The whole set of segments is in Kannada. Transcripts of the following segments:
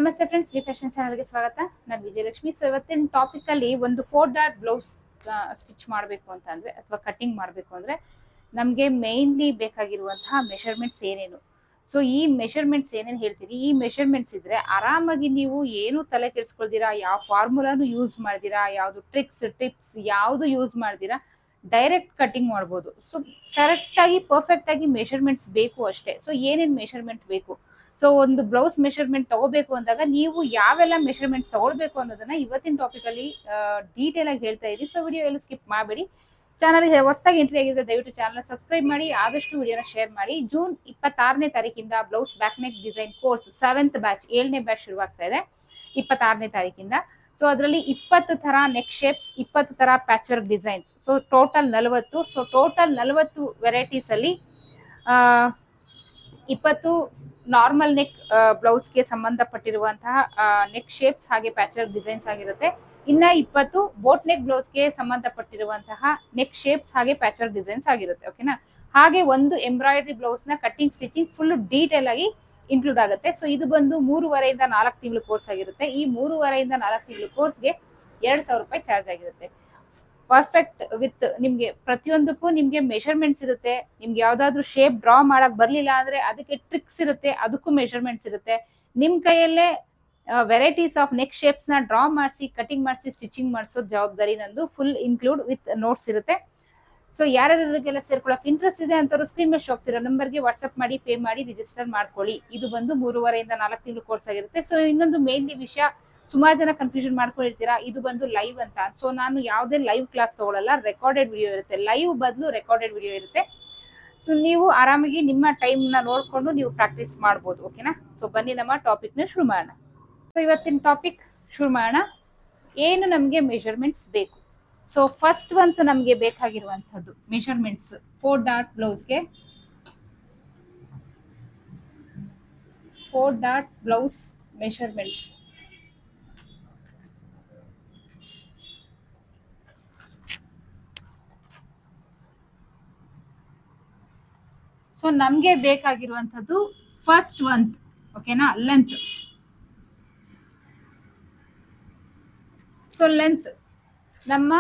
ನಮಸ್ತೆ ಫ್ರೆಂಡ್ಸ್, ವಿ ಫ್ಯಾಷನ್ ಚಾನಲ್ಗೆ ಸ್ವಾಗತ. ನಾನು ವಿಜಯಲಕ್ಷ್ಮಿ. ಸೊ ಇವತ್ತಿನ ಟಾಪಿಕ್ ಅಲ್ಲಿ ಒಂದು 4 ಡಾಟ್ ಬ್ಲೌಸ್ ಸ್ಟಿಚ್ ಮಾಡಬೇಕು ಅಂತ ಅಂದ್ರೆ ಅಥವಾ ಕಟಿಂಗ್ ಮಾಡಬೇಕು ಅಂದ್ರೆ ನಮಗೆ ಮೇನ್ಲಿ ಬೇಕಾಗಿರುವಂತಹ ಮೆಷರ್ಮೆಂಟ್ಸ್ ಏನೇನು. ಸೊ ಈ ಮೆಷರ್ಮೆಂಟ್ಸ್ ಏನೇನು ಹೇಳ್ತೀನಿ, ಈ ಮೆಷರ್ಮೆಂಟ್ಸ್ ಇದ್ರೆ ಆರಾಮಾಗಿ ನೀವು ಏನು ತಲೆ ಕೆಡಿಸ್ಕೊಳ್ದಿರಾ, ಯಾವ ಫಾರ್ಮುಲಾನು ಯೂಸ್ ಮಾಡ್ದಿರಾ, ಯಾವುದು ಟಿಪ್ಸ್ ಯಾವುದು ಯೂಸ್ ಮಾಡ್ದಿರಾ ಡೈರೆಕ್ಟ್ ಕಟಿಂಗ್ ಮಾಡ್ಬೋದು. ಸೊ ಕರೆಕ್ಟ್ ಆಗಿ ಪರ್ಫೆಕ್ಟ್ ಆಗಿ ಮೆಷರ್ಮೆಂಟ್ಸ್ ಬೇಕು ಅಷ್ಟೇ. ಸೊ ಏನೇನು ಮೆಷರ್ಮೆಂಟ್ ಬೇಕು, ಸೊ ಒಂದು ಬ್ಲೌಸ್ ಮೆಷರ್ಮೆಂಟ್ ತಗೋಬೇಕು ಅಂದಾಗ ನೀವು ಯಾವೆಲ್ಲ ಮೆಷರ್ಮೆಂಟ್ಸ್ ತಗೊಳ್ಬೇಕು ಅನ್ನೋದನ್ನ ಇವತ್ತಿನ ಟಾಪಿಕ್ ಅಲ್ಲಿ ಡೀಟೇಲ್ ಆಗಿ ಹೇಳ್ತಾ ಇದ್ದೀನಿ. ಸೊ ವಿಡಿಯೋ ಎಲ್ಲೂ ಸ್ಕಿಪ್ ಮಾಡಬೇಡಿ. ಚಾನಲ್ ಹೊಸದಾಗಿ ಎಂಟ್ರಿ ಆಗಿದ್ರೆ ದಯವಿಟ್ಟು ಚಾನಲ್ ಸಬ್ಸ್ಕ್ರೈಬ್ ಮಾಡಿ, ಆದಷ್ಟು ವಿಡಿಯೋನ ಶೇರ್ ಮಾಡಿ. ಜೂನ್ 26ನೇ ತಾರೀಕಿಂದ blouse back neck design course 7th batch 7ನೇ ಬ್ಯಾಚ್ ಶುರುವಾಗ್ತಾ ಇದೆ 26ನೇ ತಾರೀಕಿಂದ. ಸೊ ಅದರಲ್ಲಿ 20 ತರ ನೆಕ್ ಶೇಪ್ಸ್, 20 ತರ patch work designs, so total 40. So total 40 varieties ಅಲ್ಲಿ 20 ನಾರ್ಮಲ್ ನೆಕ್ ಬ್ಲೌಸ್ಗೆ ಸಂಬಂಧಪಟ್ಟಿರುವಂತಹ ನೆಕ್ ಶೇಪ್ಸ್ ಹಾಗೆ ಪ್ಯಾಚ್ ವರ್ಕ್ ಡಿಸೈನ್ಸ್ ಆಗಿರುತ್ತೆ. ಇನ್ನ 20 ಬೋಟ್ ನೆಕ್ ಬ್ಲೌಸ್ಗೆ ಸಂಬಂಧಪಟ್ಟಿರುವಂತಹ ನೆಕ್ ಶೇಪ್ಸ್ ಹಾಗೆ ಪ್ಯಾಚ್ ವರ್ಕ್ ಡಿಸೈನ್ಸ್ ಆಗಿರುತ್ತೆ. ಓಕೆನಾ. ಹಾಗೆ ಒಂದು ಎಂಬ್ರಾಯ್ಡರಿ ಬ್ಲೌಸ್ ನ ಕಟ್ಟಿಂಗ್ ಸ್ಟಿಚಿಂಗ್ ಫುಲ್ ಡೀಟೇಲ್ ಆಗಿ ಇನ್ಕ್ಲೂಡ್ ಆಗುತ್ತೆ. ಸೊ ಇದು ಬಂದು 3.5 ಇಂದ 4 ತಿಂಗಳು ಕೋರ್ಸ್ ಆಗಿರುತ್ತೆ. ಈ 3.5 ಇಂದ 4 ತಿಂಗಳು ಕೋರ್ಸ್ಗೆ 2,000 ರೂಪಾಯಿ ಚಾರ್ಜ್ ಆಗಿರುತ್ತೆ. ಪರ್ಫೆಕ್ಟ್ ವಿತ್ ನಿಮ್ಗೆ ಪ್ರತಿಯೊಂದಕ್ಕೂ ನಿಮ್ಗೆ ಮೆಷರ್ಮೆಂಟ್ಸ್ ಇರುತ್ತೆ. ನಿಮ್ಗೆ ಯಾವ್ದಾದ್ರು ಶೇಪ್ ಡ್ರಾ ಮಾಡಕ್ ಬರ್ಲಿಲ್ಲ ಅಂದ್ರೆ ಅದಕ್ಕೆ ಟ್ರಿಕ್ಸ್ ಇರುತ್ತೆ, ಅದಕ್ಕೂ ಮೆಷರ್ಮೆಂಟ್ಸ್ ಇರುತ್ತೆ. ನಿಮ್ ಕೈಯಲ್ಲೇ ವೆರೈಟೀಸ್ ಆಫ್ ನೆಕ್ ಶೇಪ್ಸ್ ನ ಡ್ರಾ ಮಾಡಿಸಿ ಕಟಿಂಗ್ ಮಾಡಿಸಿ ಸ್ಟಿಚಿಂಗ್ ಮಾಡಿಸೋ ಜವಾಬ್ದಾರಿ ನಂದು. ಫುಲ್ ಇನ್ಕ್ಲೂಡ್ ವಿತ್ ನೋಟ್ಸ್ ಇರುತ್ತೆ. ಸೊ ಯಾರ್ಯಾರಿಗೆಲ್ಲ ಸೇರ್ಕೊಳಕ್ ಇಂಟ್ರೆಸ್ಟ್ ಇದೆ ಅಂತವ್ರು ಸ್ಕ್ರೀನ್ ಮೇಲೆ ಹೋಗ್ತಿರೋ ನಂಬರ್ಗೆ ವಾಟ್ಸ್ಆಪ್ ಮಾಡಿ ಪೇ ಮಾಡಿ ರಿಜಿಸ್ಟರ್ ಮಾಡ್ಕೊಳ್ಳಿ. ಇದು ಬಂದು 3.5 ಇಂದ 4 ತಿಂಗಳು ಕೋರ್ಸ್ ಆಗಿರುತ್ತೆ. ಸೊ ಇನ್ನೊಂದು ಮೇನ್ಲಿ ವಿಷಯ, ಸುಮಾರು ಜನ ಕನ್ಫ್ಯೂಷನ್ ಮಾಡ್ಕೊಂಡಿರ್ತೀರಾ, ಇದು ಬಂದು ಲೈವ್ ಅಂತ. ಸೊ ನಾನು ಯಾವುದೇ ಲೈವ್ ಕ್ಲಾಸ್ ತಗೊಳ್ಳಲ್ಲ, ರೆಕಾರ್ಡೆಡ್ ವಿಡಿಯೋ ಇರುತ್ತೆ. ಲೈವ್ ಬದಲು ರೆಕಾರ್ಡೆಡ್ ವಿಡಿಯೋ ಇರುತ್ತೆ. ಸೊ ನೀವು ಆರಾಮಾಗಿ ನಿಮ್ಮ ಟೈಮ್ ನ ನೋಡ್ಕೊಂಡು ನೀವು ಪ್ರಾಕ್ಟೀಸ್ ಮಾಡ್ಬೋದು. ಓಕೆನಾ. ಸೊ ಬನ್ನಿ ನಮ್ಮ ಟಾಪಿಕ್ ನ ಶುರು ಮಾಡೋಣ. ಸೊ ಇವತ್ತಿನ ಟಾಪಿಕ್ ಶುರು ಮಾಡೋಣ. ಏನು ನಮಗೆ ಮೆಷರ್ಮೆಂಟ್ಸ್ ಬೇಕು. ಸೊ ಫಸ್ಟ್ ಒಂದು ನಮಗೆ ಬೇಕಾಗಿರುವಂತದ್ದು ಮೆಷರ್ಮೆಂಟ್ಸ್ 4 ಡಾಟ್ ಬ್ಲೌಸ್ಗೆ 4 ಡಾಟ್ ಬ್ಲೌಸ್ ಮೆಷರ್ಮೆಂಟ್ಸ್. ಸೊ ನಮ್ಗೆ ಬೇಕಾಗಿರುವಂತದ್ದು ಫಸ್ಟ್ ಒಂದು, ಓಕೆನಾ, ಲೆಂತ್. ಸೊ ಲೆಂತ್ ನಮ್ಮ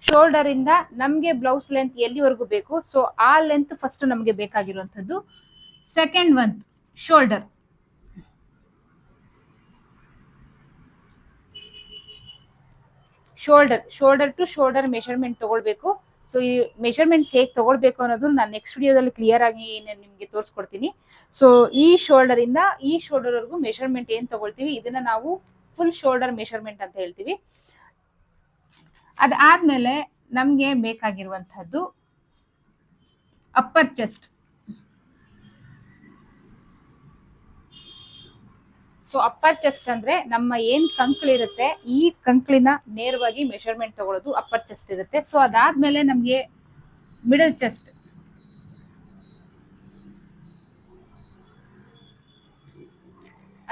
ಶೋಲ್ಡರ್ ಇಂದ ನಮ್ಗೆ ಬ್ಲೌಸ್ ಲೆಂತ್ ಎಲ್ಲಿವರೆಗೂ ಬೇಕು, ಸೊ ಆ ಲೆಂತ್ ಫಸ್ಟ್ ನಮ್ಗೆ ಬೇಕಾಗಿರುವಂತದ್ದು. ಸೆಕೆಂಡ್ ಒಂದು shoulder. Shoulder to shoulder measurement ತಗೊಳ್ಬೇಕು. ಸೊ ಈ ಮೆಷರ್ಮೆಂಟ್ಸ್ ಹೇಗೆ ತಗೊಳ್ಬೇಕು ಅನ್ನೋದು ನಾನು ನೆಕ್ಸ್ಟ್ ವಿಡಿಯೋದಲ್ಲಿ ಕ್ಲಿಯರ್ ಆಗಿ ನಿಮ್ಗೆ ತೋರಿಸ್ಕೊಡ್ತೀನಿ. ಸೊ ಈ ಶೋಲ್ಡರ್ ಇಂದ ಈ ಶೋಲ್ಡರ್ ವರೆಗೂ ಮೆಷರ್ಮೆಂಟ್ ಏನ್ ತಗೊಳ್ತೀವಿ ಇದನ್ನ ನಾವು ಫುಲ್ ಶೋಲ್ಡರ್ ಮೆಷರ್ಮೆಂಟ್ ಅಂತ ಹೇಳ್ತೀವಿ. ಅದಾದ್ಮೇಲೆ ನಮ್ಗೆ ಬೇಕಾಗಿರುವಂತಹದ್ದು upper chest. So upper chest ಅಂದ್ರೆ ನಮ್ಮ ಏನ್ ಕಂಕ್ಳಿರುತ್ತೆ ಈ ಕಂಕ್ಳಿನ ನೇರವಾಗಿ ಮೆಷರ್ಮೆಂಟ್ ತಗೊಳ್ಳೋದು ಅಪ್ಪರ್ ಚೆಸ್ಟ್ ಇರುತ್ತೆ. ಸೊ ಅದಾದ್ಮೇಲೆ ನಮ್ಗೆ ಮಿಡಲ್ ಚೆಸ್ಟ್.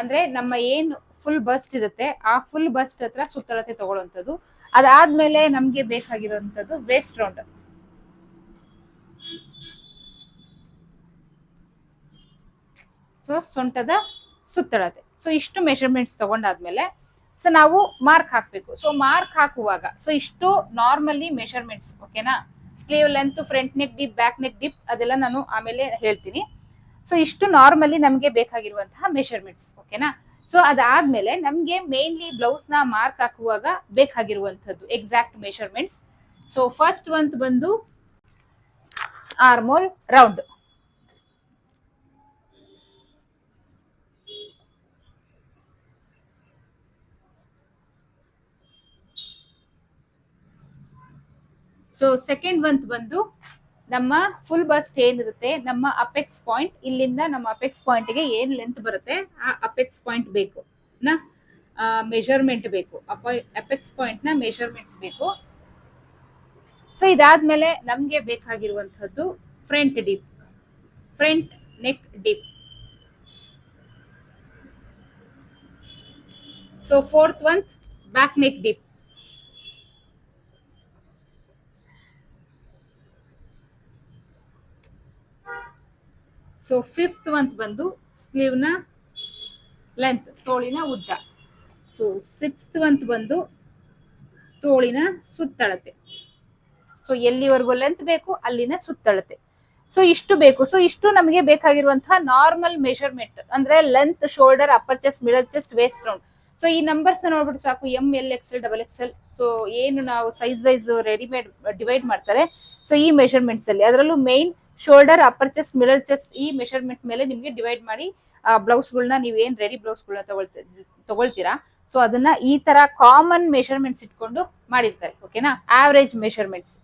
ಅಂದ್ರೆ ನಮ್ಮ ಏನ್ ಫುಲ್ ಬಸ್ಟ್ ಇರುತ್ತೆ ಆ ಫುಲ್ ಬಸ್ಟ್ ಹತ್ರ ಸುತ್ತಳತೆ ತಗೊಳ್ಳುವಂಥದ್ದು. ಅದಾದ್ಮೇಲೆ ನಮ್ಗೆ ಬೇಕಾಗಿರುವಂತದ್ದು ವೇಸ್ಟ್ ರೌಂಡ್. ಸೊ ಸೊಂಟದ ಸುತ್ತಳತೆ. ಸೊ ಇಷ್ಟು ಮೆಷರ್ಮೆಂಟ್ಸ್ ತಗೊಂಡಾದ್ಮೇಲೆ ಸೊ ನಾವು ಮಾರ್ಕ್ ಹಾಕ್ಬೇಕು. ಸೊ ಮಾರ್ಕ್ ಹಾಕುವಾಗ ಸೊ ಇಷ್ಟು ನಾರ್ಮಲಿ ಮೆಷರ್ಮೆಂಟ್ಸ್. ಓಕೆನಾ. Sleeve length, front neck dip, back neck dip ಅದೆಲ್ಲ ನಾನು ಆಮೇಲೆ ಹೇಳ್ತೀನಿ. ಸೊ ಇಷ್ಟು ನಾರ್ಮಲಿ ನಮ್ಗೆ ಬೇಕಾಗಿರುವಂತಹ ಮೆಷರ್ಮೆಂಟ್ಸ್. ಓಕೆನಾ. ಸೊ ಅದಾದ್ಮೇಲೆ ನಮ್ಗೆ ಮೇನ್ಲಿ ಬ್ಲೌಸ್ ನ ಮಾರ್ಕ್ ಹಾಕುವಾಗ ಬೇಕಾಗಿರುವಂತದ್ದು ಎಕ್ಸಾಕ್ಟ್ ಮೆಷರ್ಮೆಂಟ್ಸ್. ಸೊ ಫಸ್ಟ್ ಒಂದು ಬಂದು ಆರ್ಮೋಲ್ ರೌಂಡ್. ಸೊ ಸೆಕೆಂಡ್ ಒಂದು ಬಂದು ನಮ್ಮ ಫುಲ್ ಬಸ್ಟ್ ಏನಿರುತ್ತೆ ನಮ್ಮ ಅಪೆಕ್ಸ್ ಪಾಯಿಂಟ್, ಇಲ್ಲಿಂದ ನಮ್ಮ ಅಪೆಕ್ಸ್ ಪಾಯಿಂಟ್ ಗೆ ಏನ್ ಲೆಂತ್ ಬರುತ್ತೆ ಆ ಅಪೆಕ್ಸ್ ಪಾಯಿಂಟ್ ಬೇಕು ಮೆಷರ್ಮೆಂಟ್ ಬೇಕು. ಅಪೆಕ್ಸ್ ಪಾಯಿಂಟ್ ನ ಮೆಷರ್ಮೆಂಟ್ಸ್ ಬೇಕು. ಸೊ ಇದಾದ್ಮೇಲೆ ನಮ್ಗೆ ಬೇಕಾಗಿರುವಂತದ್ದು front dip, front neck dip. So fourth one back neck dip. So fifth ಒಂದು ಬಂದು ಸ್ಲೀವ್ ನ ಲೆಂತ್ ತೋಳಿನ ಉದ್ದ. ಸೊ 6th ಮಂತ್ ಬಂದು ತೋಳಿನ ಸುತ್ತಳತೆ. ಸೊ ಎಲ್ಲಿವರೆಗೂ ಲೆಂತ್ ಬೇಕು ಅಲ್ಲಿನ ಸುತ್ತಳತೆ. ಸೊ ಇಷ್ಟು ಬೇಕು. ಸೊ ಇಷ್ಟು ನಮಗೆ ಬೇಕಾಗಿರುವಂತಹ ನಾರ್ಮಲ್ ಮೆಷರ್ಮೆಂಟ್, ಅಂದ್ರೆ length, shoulder, upper chest, middle chest, waste round. So ಈ ನಂಬರ್ಸ್ ನೋಡ್ಬಿಟ್ಟು ಸಾಕು, ML, XL, XXL. ಸೊ ಏನು ನಾವು ಸೈಜ್ ವೈಸ್ ರೆಡಿಮೇಡ್ ಡಿವೈಡ್ ಮಾಡ್ತಾರೆ. ಸೊ ಈ ಮೆಷರ್ಮೆಂಟ್ಸ್ ಅಲ್ಲಿ ಅದರಲ್ಲೂ main shoulder, upper chest, middle chest ಈ ಮೆಷರ್ಮೆಂಟ್ ಮೇಲೆ ನಿಮ್ಗೆ ಡಿವೈಡ್ ಮಾಡಿ ಬ್ಲೌಸ್ ಗಳನ್ನ ನೀವೇನ್ ರೆಡಿ ಬ್ಲೌಸ್ ಗಳನ್ನ ತಗೊಳ್ತೀರಾ. ಸೊ ಅದನ್ನ ಈ ತರ ಕಾಮನ್ ಮೆಷರ್ಮೆಂಟ್ಸ್ ಇಟ್ಕೊಂಡು ಮಾಡಿರ್ತಾರೆ. ಓಕೆನಾ, ಆವರೇಜ್ ಮೆಷರ್ಮೆಂಟ್ಸ್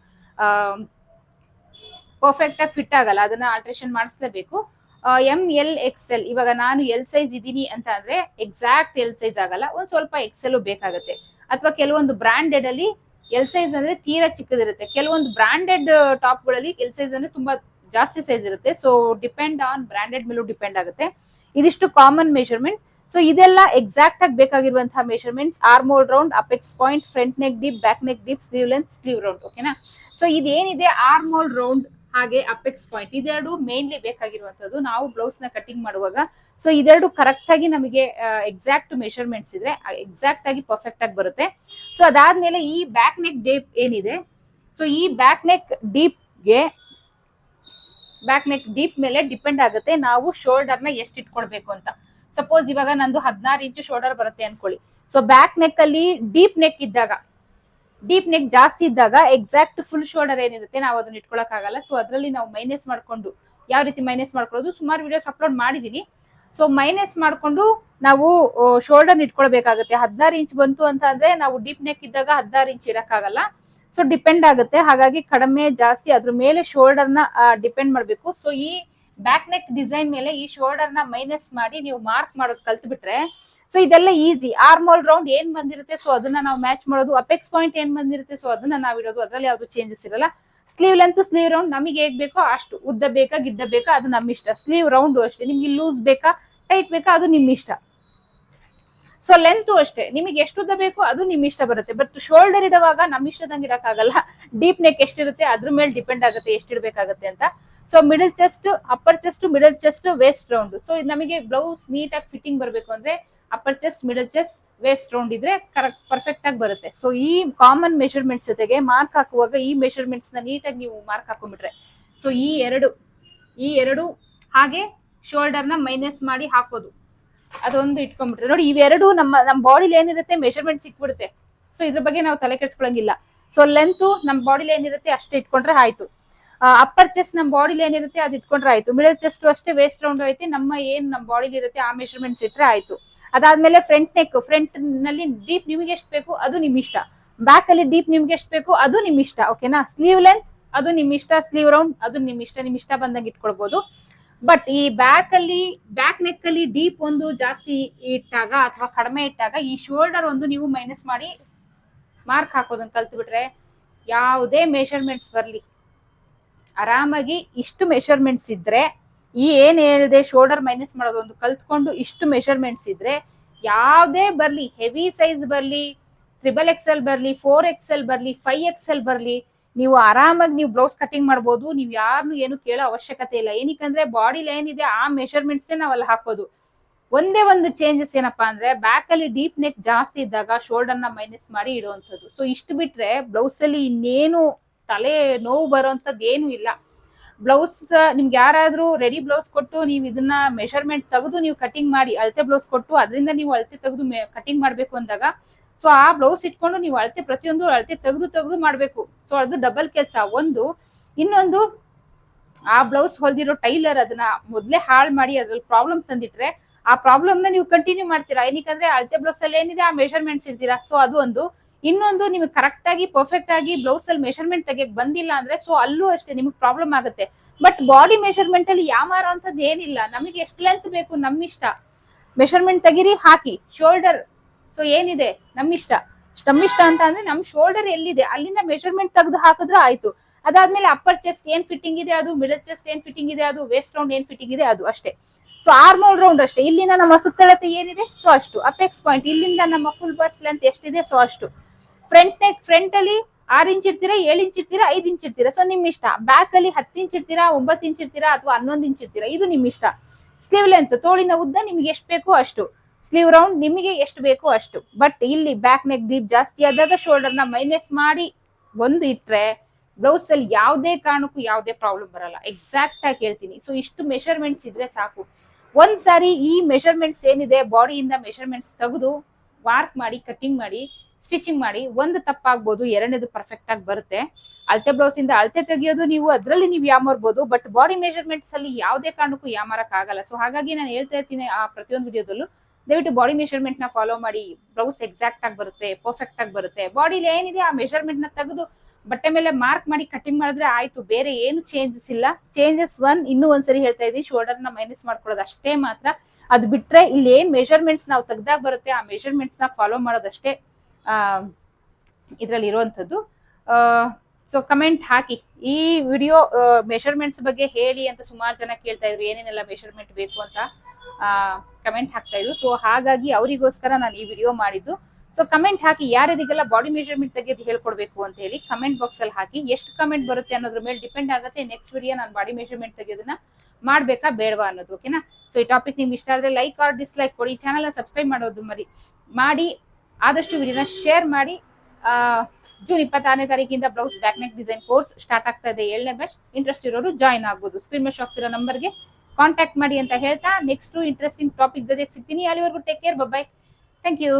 ಪರ್ಫೆಕ್ಟ್ ಆಗಿ ಫಿಟ್ ಆಗಲ್ಲ, ಅದನ್ನ ಆಲ್ಟ್ರೇಷನ್ ಮಾಡಿಸ್ಲೇಬೇಕು. ML, XL, ಇವಾಗ ನಾನು ಎಲ್ ಸೈಜ್ ಇದೀನಿ ಅಂತ ಅಂದ್ರೆ ಎಕ್ಸಾಕ್ಟ್ ಎಲ್ ಸೈಜ್ ಆಗಲ್ಲ, ಒಂದ್ ಸ್ವಲ್ಪ XL ಬೇಕಾಗುತ್ತೆ. ಅಥವಾ ಕೆಲವೊಂದು ಬ್ರಾಂಡೆಡ್ ಅಲ್ಲಿ ಎಲ್ ಸೈಜ್ ಅಂದ್ರೆ ತೀರಾ ಚಿಕ್ಕದಿರುತ್ತೆ, ಕೆಲವೊಂದು ಬ್ರಾಂಡೆಡ್ ಟಾಪ್ ಗಳಲ್ಲಿ ಎಲ್ ಸೈಜ್ ಅಂದ್ರೆ ತುಂಬಾ ಜಾಸ್ತಿ ಸೈಜ್ ಇರುತ್ತೆ. ಸೊ ಡಿಪೆಂಡ್ ಆನ್ ಬ್ರಾಂಡೆಡ್ ಮೇಲೂ ಡಿಪೆಂಡ್ ಆಗುತ್ತೆ. ಇದಿಷ್ಟು ಕಾಮನ್ ಮೆಷರ್ಮೆಂಟ್. ಸೊ ಇದೆಲ್ಲ ಎಕ್ಸಾಕ್ಟ್ ಆಗಿ ಬೇಕಾಗಿರುವಂತಹ measurements. Armhole round, apex point, front neck deep, back neck deep, sleeve length, sleeve round. ಓಕೆನಾ. ಸೊ ಇದೇನಿದೆ ಆರ್ಮೋಲ್ ರೌಂಡ್ ಹಾಗೆ ಅಪೆಕ್ಸ್ ಪಾಯಿಂಟ್, ಇದೆರಡು ಮೇನ್ಲಿ ಬೇಕಾಗಿರುವಂತದ್ದು ನಾವು ಬ್ಲೌಸ್ ನ ಕಟಿಂಗ್ ಮಾಡುವಾಗ. ಸೊ ಇದೆರಡು ಕರೆಕ್ಟ್ ಆಗಿ ನಮಗೆ ಎಕ್ಸಾಕ್ಟ್ ಮೆಷರ್ಮೆಂಟ್ಸ್ ಇದ್ರೆ ಎಕ್ಸಾಕ್ಟ್ ಆಗಿ ಪರ್ಫೆಕ್ಟ್ ಆಗಿ ಬರುತ್ತೆ. ಸೊ ಅದಾದ್ಮೇಲೆ ಈ ಬ್ಯಾಕ್ ನೆಕ್ ಡೀಪ್ ಏನಿದೆ, ಸೊ ಈ ಬ್ಯಾಕ್ ನೆಕ್ ಡೀಪ್ ಮೇಲೆ ಡಿಪೆಂಡ್ ಆಗುತ್ತೆ ನಾವು ಶೋಲ್ಡರ್ ನ ಎಷ್ಟು ಇಟ್ಕೊಳ್ಬೇಕು ಅಂತ. ಸಪೋಸ್ ಇವಾಗ ನಂದು 16 ಇಂಚು ಶೋಲ್ಡರ್ ಬರುತ್ತೆ ಅನ್ಕೊಳ್ಳಿ. ಸೊ ಬ್ಯಾಕ್ ನೆಕ್ ಅಲ್ಲಿ ಡೀಪ್ ನೆಕ್ ಜಾಸ್ತಿ ಇದ್ದಾಗ ಎಕ್ಸಾಕ್ಟ್ ಫುಲ್ ಶೋಲ್ಡರ್ ಏನಿರುತ್ತೆ ನಾವು ಅದನ್ನ ಇಟ್ಕೊಳಕ್ ಆಗಲ್ಲ. ಸೊ ಅದರಲ್ಲಿ ನಾವು ಮೈನಸ್ ಮಾಡ್ಕೊಂಡು, ಯಾವ ರೀತಿ ಮೈನಸ್ ಮಾಡ್ಕೊಳ್ಳೋದು ಸುಮಾರು ವಿಡಿಯೋಸ್ ಅಪ್ಲೋಡ್ ಮಾಡಿದೀನಿ. ಸೊ ಮೈನಸ್ ಮಾಡ್ಕೊಂಡು ನಾವು ಶೋಲ್ಡರ್ ಇಟ್ಕೊಳ್ಬೇಕಾಗುತ್ತೆ. 16 ಇಂಚ್ ಬಂತು ಅಂತ ಅಂದ್ರೆ ನಾವು ಡೀಪ್ ನೆಕ್ ಇದ್ದಾಗ 16 ಇಂಚ್ ಇಡಕ್ಕಾಗಲ್ಲ. ಸೊ ಡಿಪೆಂಡ್ ಆಗುತ್ತೆ, ಹಾಗಾಗಿ ಕಡಿಮೆ ಜಾಸ್ತಿ ಅದ್ರ ಮೇಲೆ ಶೋಲ್ಡರ್ ನ ಡಿಪೆಂಡ್ ಮಾಡ್ಬೇಕು. ಸೊ ಈ ಬ್ಯಾಕ್ ನೆಕ್ ಡಿಸೈನ್ ಮೇಲೆ ಈ ಶೋಲ್ಡರ್ ನ ಮೈನಸ್ ಮಾಡಿ ನೀವು ಮಾರ್ಕ್ ಮಾಡೋದು ಕಲ್ತ್ ಬಿಟ್ರೆ ಸೊ ಇದೆಲ್ಲ ಈಸಿ. ಆರ್ಮೋಲ್ ರೌಂಡ್ ಏನ್ ಬಂದಿರುತ್ತೆ ಸೊ ಅದನ್ನ ನಾವು ಮ್ಯಾಚ್ ಮಾಡೋದು, ಅಪೆಕ್ಸ್ ಪಾಯಿಂಟ್ ಏನ್ ಬಂದಿರುತ್ತೆ ಸೊ ಅದನ್ನ ನಾವು ಇಡೋದು, ಅದ್ರಲ್ಲಿ ಯಾವ್ದು ಚೇಂಜಸ್ ಇರಲ್ಲ. ಸ್ಲೀವ್ ಲೆಂತ್, ಸ್ಲೀವ್ ರೌಂಡ್ ನಮಗೆ ಹೇಗ್ ಬೇಕೋ ಅಷ್ಟು, ಉದ್ದ ಬೇಕಾ ಗಿಡ್ಡ ಬೇಕಾ ಅದು ನಮ್ಮ ಇಷ್ಟ. ಸ್ಲೀವ್ ರೌಂಡ್ ಅಷ್ಟೇ, ನಿಮ್ಗೆ ಲೂಸ್ ಬೇಕಾ ಟೈಟ್ ಬೇಕಾ ಅದು ನಿಮ್ ಇಷ್ಟ. ಸೊ ಲೆಂತ್ ಅಷ್ಟೇ, ನಿಮಗೆ ಎಷ್ಟು ಉದ್ದ ಬೇಕು ಅದು ನಿಮ್ ಇಷ್ಟ ಬರುತ್ತೆ. ಬಟ್ ಶೋಲ್ಡರ್ ಇಡುವಾಗ ನಮ್ ಇಷ್ಟದಂಗೆ ಇಡಕ್ಕಾಗಲ್ಲ, ಡೀಪ್ ನೆಕ್ ಎಷ್ಟಿರುತ್ತೆ ಅದ್ರ ಮೇಲೆ ಡಿಪೆಂಡ್ ಆಗುತ್ತೆ ಎಷ್ಟಿಡ್ಬೇಕಾಗತ್ತೆ ಅಂತ. So middle chest, upper chest, middle chest, waste round. So ನಮಗೆ ಬ್ಲೌಸ್ ನೀಟಾಗಿ ಫಿಟ್ಟಿಂಗ್ ಬರ್ಬೇಕು ಅಂದ್ರೆ upper chest, middle chest, waste round ಇದ್ರೆ ಕರೆಕ್ಟ್ ಪರ್ಫೆಕ್ಟ್ ಆಗಿ ಬರುತ್ತೆ. ಸೊ ಈ ಕಾಮನ್ ಮೆಷರ್ಮೆಂಟ್ಸ್ ಜೊತೆಗೆ ಮಾರ್ಕ್ ಹಾಕುವಾಗ ಈ ಮೆಷರ್ಮೆಂಟ್ಸ್ ನ ನೀಟಾಗಿ ನೀವು ಮಾರ್ಕ್ ಹಾಕೊಂಡ್ಬಿಟ್ರೆ ಸೊ ಈ ಎರಡು ಹಾಗೆ ಶೋಲ್ಡರ್ ನ ಮೈನಸ್ ಮಾಡಿ ಹಾಕೋದು ಅದೊಂದು ಇಟ್ಕೊಂಡ್ಬಿಟ್ರೆ ನೋಡಿ, ಇವೆರಡು ನಮ್ಮ ಬಾಡಿಲಿ ಏನಿರುತ್ತೆ ಮೆಷರ್ಮೆಂಟ್ ಸಿಕ್ಬಿಡುತ್ತೆ. ಸೊ ಇದ್ರ ಬಗ್ಗೆ ನಾವು ತಲೆ ಕೆಡ್ಸ್ಕೊಳಂಗಿಲ್ಲ. ಸೊ ಲೆಂತ್ ನಮ್ ಬಾಡಿಲಿ ಏನಿರುತ್ತೆ ಅಷ್ಟೇ ಇಟ್ಕೊಂಡ್ರೆ ಆಯ್ತು. ಅಪ್ಪರ್ ಚೆಸ್ಟ್ ನಮ್ ಬಾಡಿಲಿ ಏನಿರುತ್ತೆ ಅದ್ ಇಟ್ಕೊಂಡ್ರೆ ಆಯ್ತು. ಮಿಡಲ್ ಚೆಸ್ಟ್ ಅಷ್ಟೇ, ವೇಸ್ಟ್ ರೌಂಡ್ ಐತಿ ನಮ್ ಬಾಡಿಲಿ ಇರುತ್ತೆ ಆ ಮೆಷರ್ಮೆಂಟ್ಸ್ ಇಟ್ರೆ ಆಯ್ತು. ಅದಾದ್ಮೇಲೆ ಫ್ರಂಟ್ ನೆಕ್, ಫ್ರಂಟ್ ನಲ್ಲಿ ಡೀಪ್ ನಿಮ್ಗೆ ಎಷ್ಟು ಬೇಕು ಅದು ನಿಮ್ ಇಷ್ಟ. ಬ್ಯಾಕ್ ಅಲ್ಲಿ ಡೀಪ್ ನಿಮ್ಗೆ ಎಷ್ಟು ಬೇಕು ಅದು ನಿಮ್ ಇಷ್ಟ. ಓಕೆನಾ. ಸ್ಲೀವ್ ಲೆಂತ್ ಅದು ನಿಮ್ ಇಷ್ಟ, ಸ್ಲೀವ್ ರೌಂಡ್ ಅದು ನಿಮ್ ಇಷ್ಟ ಬಂದಂಗೆ ಇಟ್ಕೊಳ್ಬಹುದು. ಬಟ್ ಈ ಬ್ಯಾಕ್ ನೆಕ್ ಅಲ್ಲಿ ಡೀಪ್ ಒಂದು ಜಾಸ್ತಿ ಇಟ್ಟಾಗ ಅಥವಾ ಕಡಿಮೆ ಇಟ್ಟಾಗ ಈ ಶೋಲ್ಡರ್ ಒಂದು ನೀವು ಮೈನಸ್ ಮಾಡಿ ಮಾರ್ಕ್ ಹಾಕೋದನ್ನ ಕಲ್ತು ಬಿಟ್ರೆ ಯಾವುದೇ ಮೆಷರ್ಮೆಂಟ್ಸ್ ಬರ್ಲಿ ಆರಾಮಾಗಿ ಇಷ್ಟು ಮೆಷರ್ಮೆಂಟ್ಸ್ ಇದ್ರೆ, ಈ ಏನ್ ಹೇಳಿದೆ ಶೋಲ್ಡರ್ ಮೈನಸ್ ಮಾಡೋದು ಒಂದು ಕಲ್ತ್ಕೊಂಡು ಇಷ್ಟು ಮೆಷರ್ಮೆಂಟ್ಸ್ ಇದ್ರೆ ಯಾವ್ದೇ ಬರ್ಲಿ, ಹೆವಿ ಸೈಜ್ ಬರ್ಲಿ, XXL ಬರ್ಲಿ, 4XL ಬರ್ಲಿ, 5XL ಬರ್ಲಿ, ನೀವು ಆರಾಮಾಗಿ ನೀವು ಬ್ಲೌಸ್ ಕಟಿಂಗ್ ಮಾಡ್ಬೋದು. ನೀವು ಯಾರನ್ನು ಏನು ಕೇಳೋ ಅವಶ್ಯಕತೆ ಇಲ್ಲ. ಏನಕ್ಕಂದ್ರೆ ಬಾಡಿಲಿ ಏನಿದೆ ಆ ಮೆಷರ್ಮೆಂಟ್ಸ್ ನಾವಲ್ಲಿ ಹಾಕೋದು. ಒಂದೇ ಒಂದು ಚೇಂಜಸ್ ಏನಪ್ಪಾ ಅಂದ್ರೆ ಬ್ಯಾಕ್ ಅಲ್ಲಿ ಡೀಪ್ ನೆಕ್ ಜಾಸ್ತಿ ಇದ್ದಾಗ ಶೋಲ್ಡರ್ ನ ಮೈನಸ್ ಮಾಡಿ ಇಡುವಂಥದ್ದು. ಸೊ ಇಷ್ಟು ಬಿಟ್ರೆ ಬ್ಲೌಸ್ ಅಲ್ಲಿ ಇನ್ನೇನು ತಲೆ ನೋವು ಬರೋಂಥದ್ದು ಏನು ಇಲ್ಲ. ಬ್ಲೌಸ್ ನಿಮ್ಗೆ ಯಾರಾದ್ರೂ ರೆಡಿ ಬ್ಲೌಸ್ ಕೊಟ್ಟು ನೀವು ಇದನ್ನ ಮೆಷರ್ಮೆಂಟ್ ತೆಗೆದು ನೀವು ಕಟಿಂಗ್ ಮಾಡಿ, ಅಳತೆ ಬ್ಲೌಸ್ ಕೊಟ್ಟು ಅದರಿಂದ ನೀವು ಅಳತೆ ತೆಗೆದು ಕಟಿಂಗ್ ಮಾಡ್ಬೇಕು ಅಂದಾಗ ಸೊ ಆ ಬ್ಲೌಸ್ ಇಟ್ಕೊಂಡು ನೀವು ಪ್ರತಿಯೊಂದು ಅಳತೆ ತೆಗೆದು ಮಾಡ್ಬೇಕು. ಸೊ ಅದು ಡಬಲ್ ಕೆಲಸ. ಇನ್ನೊಂದು ಆ ಬ್ಲೌಸ್ ಹೊಲ್ದಿರೋ ಟೈಲರ್ ಅದನ್ನ ಮೊದ್ಲೇ ಹಾಳು ಮಾಡಿ ಅದ್ರಲ್ಲಿ ಪ್ರಾಬ್ಲಮ್ ತಂದಿಟ್ರೆ ಆ ಪ್ರಾಬ್ಲಮ್ ನ ನೀವು ಕಂಟಿನ್ಯೂ ಮಾಡ್ತೀರಾ. ಏನಕ್ಕಂದ್ರೆ ಅಳತೆ ಬ್ಲೌಸ್ ಅಲ್ಲಿ ಏನಿದೆ ಆ ಮೆಷರ್ಮೆಂಟ್ಸ್ ಇರ್ತೀರಾ. ಸೊ ಅದು ಇನ್ನೊಂದು ನಿಮ್ಗೆ ಕರೆಕ್ಟ್ ಆಗಿ ಪರ್ಫೆಕ್ಟ್ ಆಗಿ ಬ್ಲೌಸ್ ಅಲ್ಲಿ ಮೆಷರ್ಮೆಂಟ್ ತೆಗಿಯಕ್ ಬಂದಿಲ್ಲ ಅಂದ್ರೆ ಸೊ ಅಲ್ಲೂ ಅಷ್ಟೇ ನಿಮ್ಗೆ ಪ್ರಾಬ್ಲಮ್ ಆಗುತ್ತೆ. ಬಟ್ ಬಾಡಿ ಮೆಷರ್ಮೆಂಟ್ ಅಲ್ಲಿ ಯಾಮಾರೋ ಅಂತದ್ದು ಏನಿಲ್ಲ. ನಮಗೆ ಎಷ್ಟು ಲೆಂತ್ ಬೇಕು ನಮ್ ಇಷ್ಟ, ಮೆಷರ್ಮೆಂಟ್ ತೆಗಿರಿ ಹಾಕಿ. ಶೋಲ್ಡರ್ ಸೊ ಏನಿದೆ ನಮ್ಮಿಷ್ಟ ಅಂತ ಅಂದ್ರೆ ನಮ್ ಶೋಲ್ಡರ್ ಎಲ್ಲಿದೆ ಅಲ್ಲಿಂದ ಮೆಷರ್ಮೆಂಟ್ ತೆಗೆದು ಹಾಕಿದ್ರೆ ಆಯ್ತು. ಅದಾದ್ಮೇಲೆ ಅಪ್ಪರ್ ಚೆಸ್ಟ್ ಏನ್ ಫಿಟ್ಟಿಂಗ್ ಇದೆ ಅದು, ಮಿಡಲ್ ಚೆಸ್ಟ್ ಏನ್ ಫಿಟ್ಟಿಂಗ್ ಇದೆ ಅದು, ವೇಸ್ಟ್ ರೌಂಡ್ ಏನ್ ಫಿಟ್ಟಿಂಗ್ ಇದೆ ಅದು ಅಷ್ಟೇ. ಸೊ ಆರ್ಮೋಲ್ ರೌಂಡ್ ಅಷ್ಟೇ, ಇಲ್ಲಿಂದ ನಮ್ಮ ಸುತ್ತಳತೆ ಏನಿದೆ ಸೊ ಅಷ್ಟು. ಅಪೆಕ್ಸ್ ಪಾಯಿಂಟ್ ಇಲ್ಲಿಂದ ನಮ್ಮ ಫುಲ್ ಬಸ್ ಲೆಂತ್ ಎಷ್ಟಿದೆ ಸೊ ಅಷ್ಟು. ಫ್ರಂಟ್ ನೆಕ್, ಫ್ರಂಟ್ ಅಲ್ಲಿ 6 ಇಂಚ್ ಇರ್ತೀರಾ, 7 ಇಂಚ್ ಇರ್ತೀರಾ, 5 ಇಂಚ್ ಇರ್ತೀರಾ, ಸೊ ನಿಮ್ ಇಷ್ಟ. ಬ್ಯಾಕ್ ಅಲ್ಲಿ 10 ಇಂಚ್ ಇರ್ತೀರಾ, 9 ಇಂಚ್ ಇರ್ತೀರಾ ಅಥವಾ 11 ಇಂಚ್ ಇರ್ತೀರಾ, ಇದು ನಿಮ್ ಇಷ್ಟ. ಸ್ಲೀವ್ ಲೆಂತ್, ತೋಳಿನ ಉದ್ದ ನಿಮ್ಗೆ ಎಷ್ಟು ಬೇಕೋ ಅಷ್ಟು. ಸ್ಲೀವ್ ರೌಂಡ್ ನಿಮಗೆ ಎಷ್ಟು ಬೇಕೋ ಅಷ್ಟು. ಬಟ್ ಇಲ್ಲಿ ಬ್ಯಾಕ್ ನೆಕ್ ಡೀಪ್ ಜಾಸ್ತಿ ಆದಾಗ ಶೋಲ್ಡರ್ ನ ಮೈನಸ್ ಮಾಡಿ ಒಂದು ಇಟ್ರೆ ಬ್ಲೌಸ್ ಅಲ್ಲಿ ಯಾವುದೇ ಕಾರಣಕ್ಕೂ ಯಾವುದೇ ಪ್ರಾಬ್ಲಮ್ ಬರಲ್ಲ. ಎಕ್ಸಾಕ್ಟ್ ಆಗಿ ಹೇಳ್ತೀನಿ. ಸೊ ಇಷ್ಟು ಮೆಷರ್ಮೆಂಟ್ಸ್ ಇದ್ರೆ ಸಾಕು. ಒಂದ್ಸಾರಿ ಈ ಮೆಷರ್ಮೆಂಟ್ಸ್ ಏನಿದೆ ಬಾಡಿಯಿಂದ ಮೆಷರ್ಮೆಂಟ್ಸ್ ತೆಗೆದು ವಾರ್ಕ್ ಮಾಡಿ ಕಟಿಂಗ್ ಮಾಡಿ ಸ್ಟಿಚಿಂಗ್ ಮಾಡಿ, ಒಂದು ತಪ್ಪಾಗ್ಬೋದು, ಎರಡನೇದು ಪರ್ಫೆಕ್ಟ್ ಆಗಿ ಬರುತ್ತೆ. ಅಳತೆ ಬ್ಲೌಸ್ ಇಂದ ಅಳತೆ ತೆಗಿಯೋದು ನೀವು ಅದರಲ್ಲಿ ನೀವು ಯಾಮಾರ್ಬೋದು, ಬಟ್ ಬಾಡಿ ಮೆಷರ್ಮೆಂಟ್ಸ್ ಅಲ್ಲಿ ಯಾವುದೇ ಕಾರಣಕ್ಕೂ ಯಾಮಾರಕ್ ಆಗಲ್ಲ. ಸೊ ಹಾಗಾಗಿ ನಾನು ಹೇಳ್ತಾ ಇರ್ತೀನಿ ಆ ಪ್ರತಿಯೊಂದು ವಿಡಿಯೋದಲ್ಲೂ ದಯವಿಟ್ಟು ಬಾಡಿ ಮೆಷರ್ಮೆಂಟ್ ನ ಫಾಲೋ ಮಾಡಿ. ಬ್ಲೌಸ್ ಎಕ್ಸಾಕ್ಟ್ ಆಗಿ ಬರುತ್ತೆ, ಪರ್ಫೆಕ್ಟ್ ಆಗಿ ಬರುತ್ತೆ. ಬಾಡಿಲಿ ಏನಿದೆ ಆ ಮೆಷರ್ಮೆಂಟ್ ನ ತೆಗೆದು ಬಟ್ಟೆ ಮೇಲೆ ಮಾರ್ಕ್ ಮಾಡಿ ಕಟಿಂಗ್ ಮಾಡಿದ್ರೆ ಆಯ್ತು, ಬೇರೆ ಏನು ಚೇಂಜಸ್ ಇಲ್ಲ. ಚೇಂಜಸ್ ಇನ್ನೂ ಒಂದ್ಸರಿ ಹೇಳ್ತಾ ಇದೀನಿ, ಶೋಲ್ಡರ್ ನ ಮೈನಸ್ ಮಾಡ್ಕೊಳ್ಳೋದು ಅಷ್ಟೇ ಮಾತ್ರ. ಅದು ಬಿಟ್ರೆ ಇಲ್ಲಿ ಏನ್ ಮೆಷರ್ಮೆಂಟ್ಸ್ ನಾವು ತೆಗ್ದಾಗ ಬರುತ್ತೆ ಆ ಮೆಷರ್ಮೆಂಟ್ಸ್ ನ ಫಾಲೋ ಮಾಡೋದಷ್ಟೇ ಇದ್ರಲ್ಲಿ ಇರುವಂತದ್ದು. ಸೊ ಕಮೆಂಟ್ ಹಾಕಿ, ಈ ವಿಡಿಯೋ ಮೆಷರ್ಮೆಂಟ್ಸ್ ಬಗ್ಗೆ ಹೇಳಿ ಅಂತ ಸುಮಾರು ಜನ ಕೇಳ್ತಾ ಇದ್ರು, ಏನೇನೆಲ್ಲ ಮೆಷರ್ಮೆಂಟ್ ಬೇಕು ಅಂತ ಕಮೆಂಟ್ ಹಾಕ್ತಾ ಇದ್ರು. ಸೊ ಹಾಗಾಗಿ ಅವರಿಗೋಸ್ಕರ ನಾನು ಈ ವಿಡಿಯೋ ಮಾಡಿದ್ದು. ಸೊ ಕಮೆಂಟ್ ಹಾಕಿ, ಯಾರ್ಯಾರಿಗೆಲ್ಲ ಬಾಡಿ ಮೆಷರ್ಮೆಂಟ್ ತೆಗೆದು ಹೇಳ್ಕೊಡ್ಬೇಕು ಅಂತ ಹೇಳಿ ಕಮೆಂಟ್ ಬಾಕ್ಸ್ ಅಲ್ಲಿ ಹಾಕಿ. ಎಷ್ಟು ಕಮೆಂಟ್ ಬರುತ್ತೆ ಅನ್ನೋದ್ರ ಮೇಲೆ ಡಿಪೆಂಡ್ ಆಗುತ್ತೆ ನೆಕ್ಸ್ಟ್ ವಿಡಿಯೋ ನಾನು ಬಾಡಿ ಮೆಷರ್ಮೆಂಟ್ ತೆಗೆಯೋದನ್ನ ಮಾಡ್ಬೇಕಾ ಬೇಡವಾ ಅನ್ನೋದು. ಓಕೆನಾ? ಸೊ ಈ ಟಾಪಿಕ್ ನಿಮ್ಗೆ ಇಷ್ಟ ಆದ್ರೆ ಲೈಕ್ ಆರ್ ಡಿಸ್ಲೈಕ್ ಕೊಡಿ, ಚಾನಲ್ ಸಬ್ಸ್ಕ್ರೈಬ್ ಮಾಡೋದು ಮಾಡಿ, ಆದಷ್ಟು ವಿಡಿಯೋನ ಶೇರ್ ಮಾಡಿ. ಜೂನ್ 26ನೇ ತಾರೀಕಿಂದ blouse back neck design course start ಆಗ್ತಾ ಇದೆ, 7ನೇ ಬ್ಯಾಚ್. ಇಂಟ್ರೆಸ್ಟ್ ಇರೋರು ಜಾಯ್ನ್ ಆಗ್ಬೋದು. ಸ್ಕ್ರೀನ್ ಮೇಲೆ ಆಗ್ತಿರೋ ನಂಬರ್ಗೆ ಕಾಂಟ್ಯಾಕ್ಟ್ ಮಾಡಿ ಅಂತ ಹೇಳ್ತಾ ನೆಕ್ಸ್ಟ್ ಇಂಟ್ರೆಸ್ಟಿಂಗ್ ಟಾಪಿಕ್ ಜೊತೆಗೆ ಸಿಗ್ತೀನಿ. ಅಲ್ಲಿವರೆಗೂ take care, bye. Thank you.